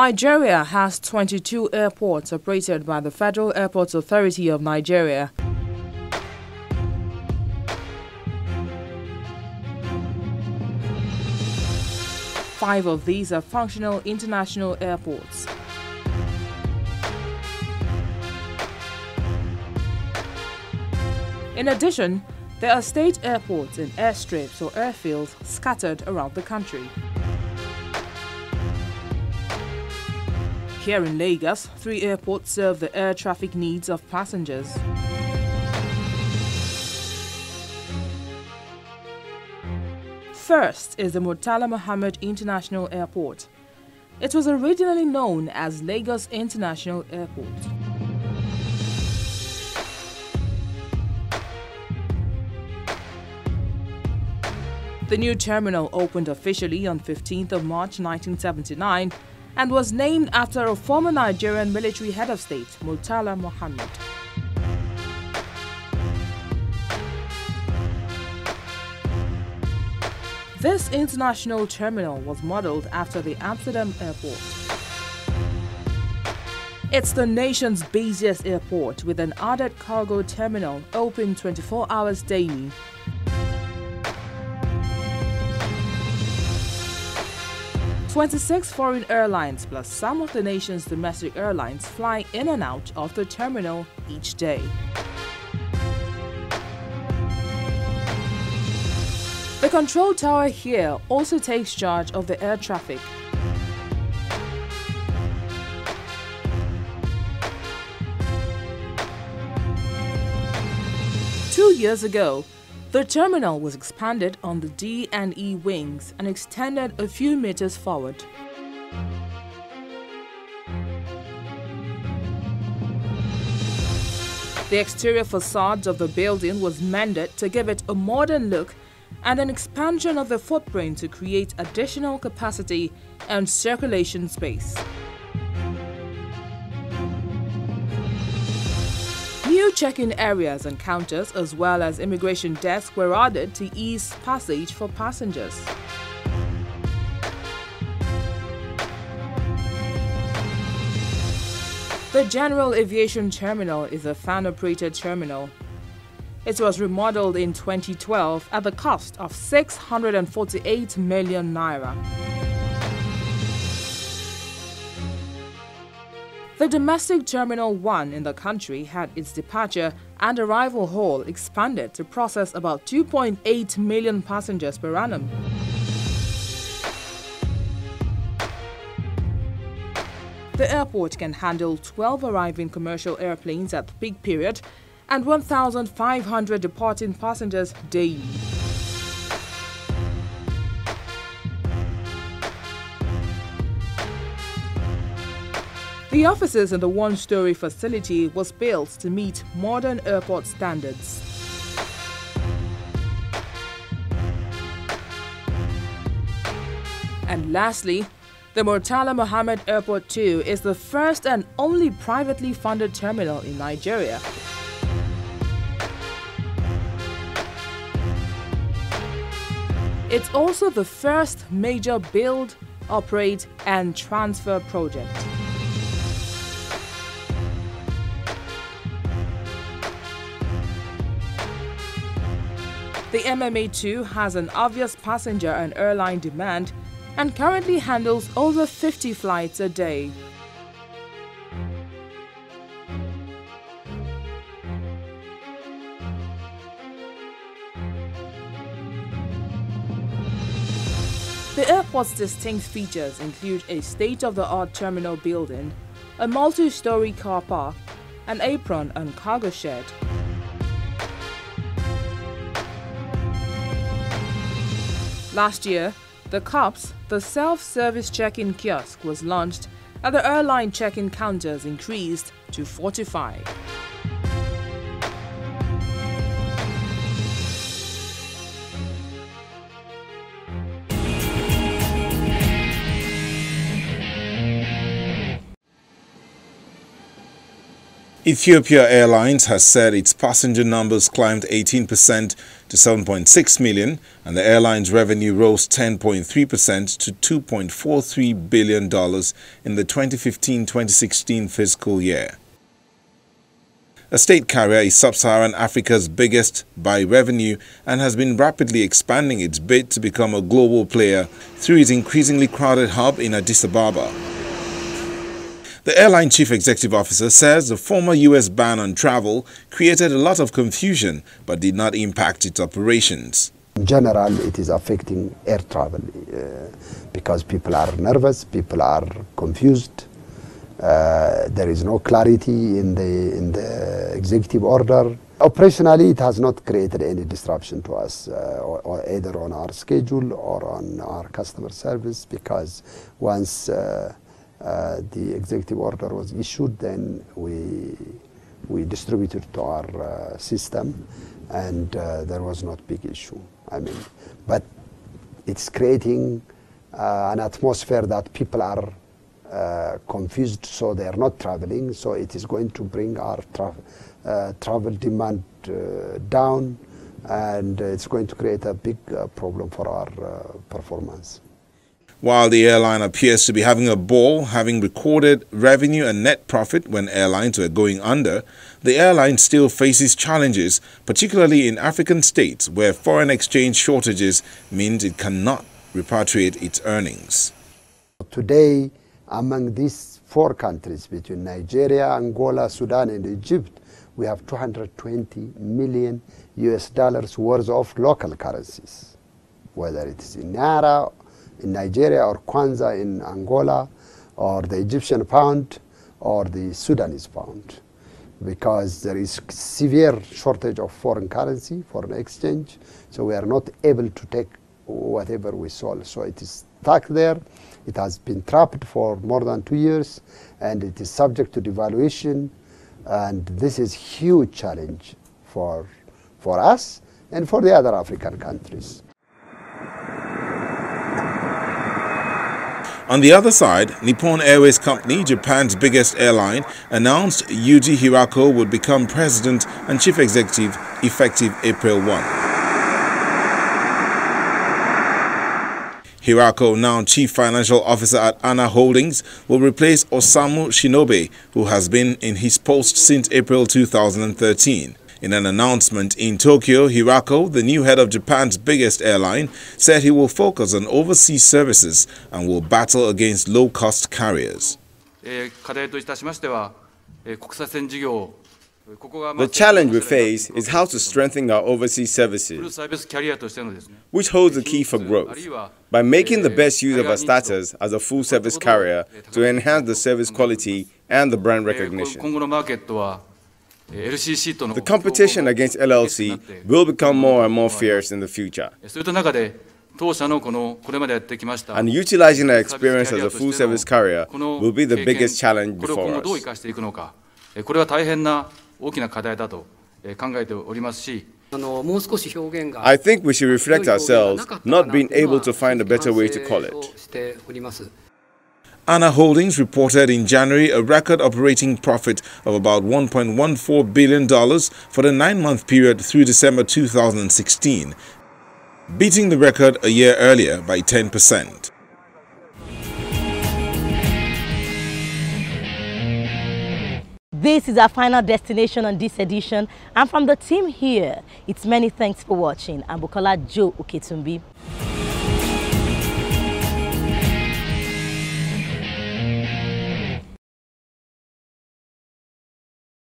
Nigeria has 22 airports operated by the Federal Airports Authority of Nigeria. Five of these are functional international airports. In addition, there are state airports and airstrips or airfields scattered around the country. Here in Lagos, 3 airports serve the air traffic needs of passengers. First is the Murtala Mohammed International Airport. It was originally known as Lagos International Airport. The new terminal opened officially on 15th of March 1979 and was named after a former Nigerian military head of state, Murtala Mohammed. This international terminal was modeled after the Amsterdam airport. It's the nation's busiest airport with an added cargo terminal open 24 hours daily. "26 foreign airlines plus some of the nation's domestic airlines fly in and out of the terminal each day. The control tower here also takes charge of the air traffic. Two years ago, the terminal was expanded on the D&E wings and extended a few meters forward. The exterior facades of the building was mended to give it a modern look and an expansion of the footprint to create additional capacity and circulation space. New check-in areas and counters as well as immigration desks were added to ease passage for passengers. The General Aviation Terminal is a fan-operated terminal. It was remodeled in 2012 at the cost of 648 million naira. The domestic Terminal 1 in the country had its departure and arrival hall expanded to process about 2.8 million passengers per annum. The airport can handle 12 arriving commercial airplanes at the peak period and 1,500 departing passengers daily. The offices in the one-story facility was built to meet modern airport standards. And lastly, the Murtala Mohammed Airport 2 is the first and only privately funded terminal in Nigeria. It's also the first major build, operate, and transfer project. The MMA2 has an obvious passenger and airline demand and currently handles over 50 flights a day. The airport's distinct features include a state-of-the-art terminal building, a multi-story car park, an apron and cargo shed. Last year, the COPS, the self-service check-in kiosk, was launched and the airline check-in counters increased to 45. Ethiopia Airlines has said its passenger numbers climbed 18% to 7.6 million, and the airline's revenue rose 10.3% to $2.43 billion in the 2015-2016 fiscal year. A state carrier is sub-Saharan Africa's biggest by revenue and has been rapidly expanding its bid to become a global player through its increasingly crowded hub in Addis Ababa. The airline chief executive officer says the former U.S. ban on travel created a lot of confusion but did not impact its operations. In general, it is affecting air travel because people are nervous, people are confused. There is no clarity in the executive order. Operationally, it has not created any disruption to us, or either on our schedule or on our customer service, because once the executive order was issued, then we distributed to our system, and there was not big issue. I mean, but it's creating an atmosphere that people are confused, so they are not traveling. So it is going to bring our travel demand down, and it's going to create a big problem for our performance. While the airline appears to be having a ball, having recorded revenue and net profit when airlines were going under, the airline still faces challenges, particularly in African states where foreign exchange shortages means it cannot repatriate its earnings. Today, among these four countries, between Nigeria, Angola, Sudan, and Egypt, we have $220 million worth of local currencies, whether it is in Naira, in Nigeria, or Kwanza in Angola, or the Egyptian pound, or the Sudanese pound, because there is severe shortage of foreign currency, foreign exchange, so we are not able to take whatever we sold. So it is stuck there. It has been trapped for more than 2 years, and it is subject to devaluation, and this is huge challenge for us and for the other African countries. On the other side, Nippon Airways Company, Japan's biggest airline, announced Yuji Hirako would become president and chief executive effective April 1. Hirako, now chief financial officer at ANA Holdings, will replace Osamu Shinobe, who has been in his post since April 2013. In an announcement in Tokyo, Hirako, the new head of Japan's biggest airline, said he will focus on overseas services and will battle against low-cost carriers. The challenge we face is how to strengthen our overseas services, which holds the key for growth, by making the best use of our status as a full-service carrier to enhance the service quality and the brand recognition. The competition against LLC will become more and more fierce in the future. And utilizing our experience as a full-service carrier will be the biggest challenge before us. I think we should reflect ourselves, not being able to find a better way to call it. ANA Holdings reported in January a record operating profit of about $1.14 billion for the 9-month period through December 2016, beating the record a year earlier by 10%. This is our final destination on this edition, and from the team here, it's many thanks for watching. I'm Bukola Joe Oketumbi.